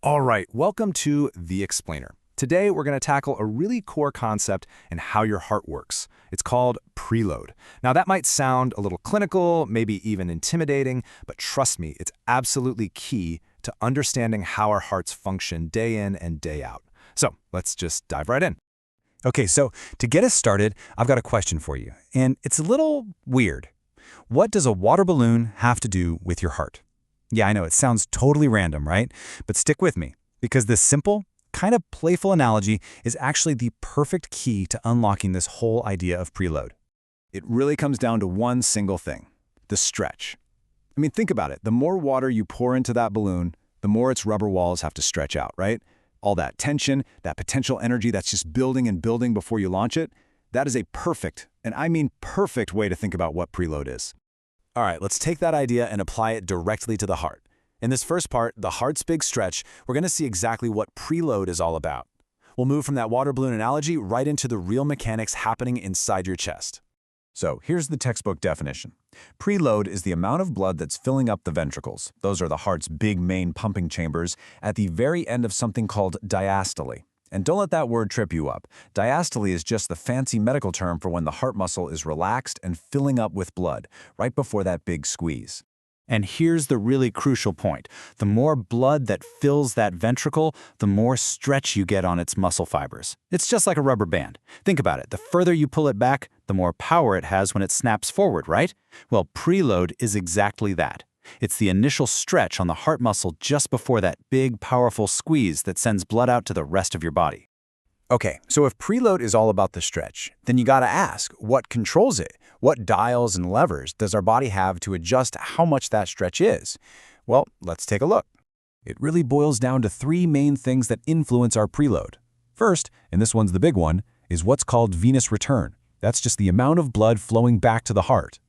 All right, welcome to The Explainer. Today, we're going to tackle a really core concept in how your heart works. It's called preload. Now, that might sound a little clinical, maybe even intimidating, but trust me, it's absolutely key to understanding how our hearts function day in and day out. So, let's just dive right in. Okay, so to get us started, I've got a question for you, and it's a little weird. What does a water balloon have to do with your heart? Yeah, I know, it sounds totally random, right? But stick with me, because this simple, kind of playful analogy is actually the perfect key to unlocking this whole idea of preload. It really comes down to one single thing, the stretch. I mean, think about it. The more water you pour into that balloon, the more its rubber walls have to stretch out, right? All that tension, that potential energy that's just building and building before you launch it, that is a perfect, and I mean perfect way to think about what preload is. All right, let's take that idea and apply it directly to the heart. In this first part, the heart's big stretch, we're going to see exactly what preload is all about. We'll move from that water balloon analogy right into the real mechanics happening inside your chest. So here's the textbook definition. Preload is the amount of blood that's filling up the ventricles. Those are the heart's big main pumping chambers at the very end of something called diastole. And don't let that word trip you up. Diastole is just the fancy medical term for when the heart muscle is relaxed and filling up with blood, right before that big squeeze. And here's the really crucial point. The more blood that fills that ventricle, the more stretch you get on its muscle fibers. It's just like a rubber band. Think about it. The further you pull it back, the more power it has when it snaps forward, right? Well, preload is exactly that. It's the initial stretch on the heart muscle just before that big, powerful squeeze that sends blood out to the rest of your body. Okay, so if preload is all about the stretch, then you gotta ask, what controls it? What dials and levers does our body have to adjust how much that stretch is? Well, let's take a look. It really boils down to three main things that influence our preload. First, and this one's the big one, is what's called venous return. That's just the amount of blood flowing back to the heart.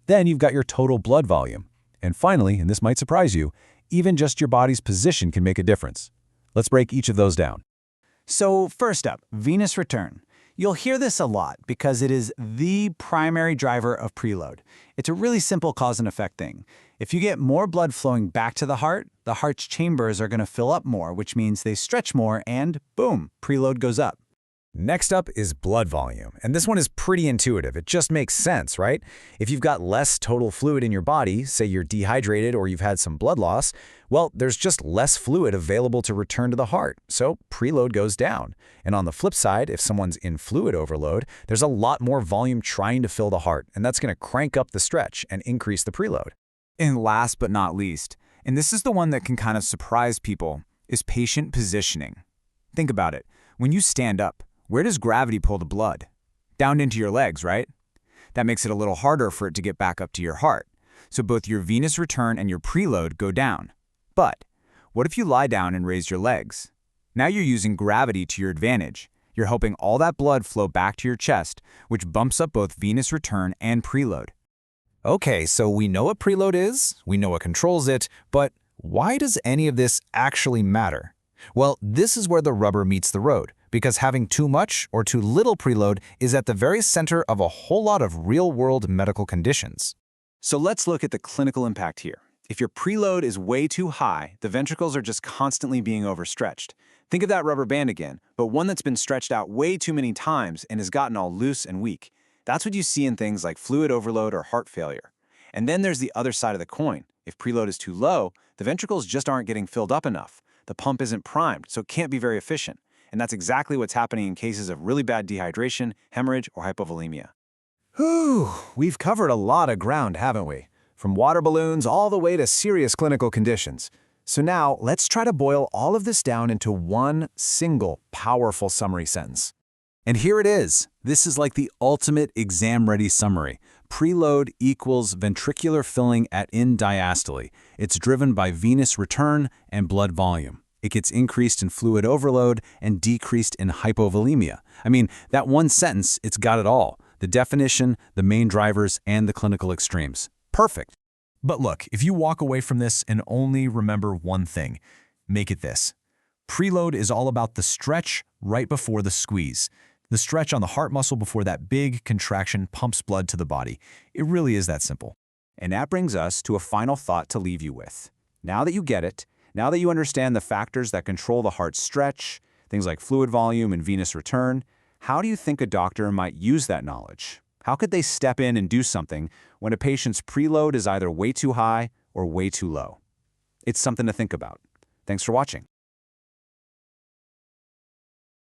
Then you've got your total blood volume. And finally, and this might surprise you, even just your body's position can make a difference. Let's break each of those down. So first up, venous return. You'll hear this a lot because it is the primary driver of preload. It's a really simple cause and effect thing. If you get more blood flowing back to the heart's chambers are going to fill up more, which means they stretch more and boom, preload goes up. Next up is blood volume, and this one is pretty intuitive. It just makes sense, right? If you've got less total fluid in your body, say you're dehydrated or you've had some blood loss, well, there's just less fluid available to return to the heart, so preload goes down. And on the flip side, if someone's in fluid overload, there's a lot more volume trying to fill the heart, and that's going to crank up the stretch and increase the preload. And last but not least, and this is the one that can kind of surprise people, is patient positioning. Think about it. When you stand up, where does gravity pull the blood? Down into your legs, right? That makes it a little harder for it to get back up to your heart. So both your venous return and your preload go down. But what if you lie down and raise your legs? Now you're using gravity to your advantage. You're helping all that blood flow back to your chest, which bumps up both venous return and preload. Okay, so we know what preload is, we know what controls it, but why does any of this actually matter? Well, this is where the rubber meets the road, because having too much or too little preload is at the very center of a whole lot of real-world medical conditions. So let's look at the clinical impact here. If your preload is way too high, the ventricles are just constantly being overstretched. Think of that rubber band again, but one that's been stretched out way too many times and has gotten all loose and weak. That's what you see in things like fluid overload or heart failure. And then there's the other side of the coin. If preload is too low, the ventricles just aren't getting filled up enough. The pump isn't primed, so it can't be very efficient. And that's exactly what's happening in cases of really bad dehydration, hemorrhage, or hypovolemia. Whew, we've covered a lot of ground, haven't we? From water balloons all the way to serious clinical conditions. So now, let's try to boil all of this down into one single, powerful summary sentence. And here it is. This is like the ultimate exam-ready summary. Preload equals ventricular filling at end diastole. It's driven by venous return and blood volume. It gets increased in fluid overload and decreased in hypovolemia. I mean, that one sentence, it's got it all. The definition, the main drivers, and the clinical extremes. Perfect. But look, if you walk away from this and only remember one thing, make it this. Preload is all about the stretch right before the squeeze. The stretch on the heart muscle before that big contraction pumps blood to the body. It really is that simple. And that brings us to a final thought to leave you with. Now that you get it, Now that you understand the factors that control the heart's stretch, things like fluid volume and venous return, how do you think a doctor might use that knowledge? How could they step in and do something when a patient's preload is either way too high or way too low? It's something to think about. Thanks for watching.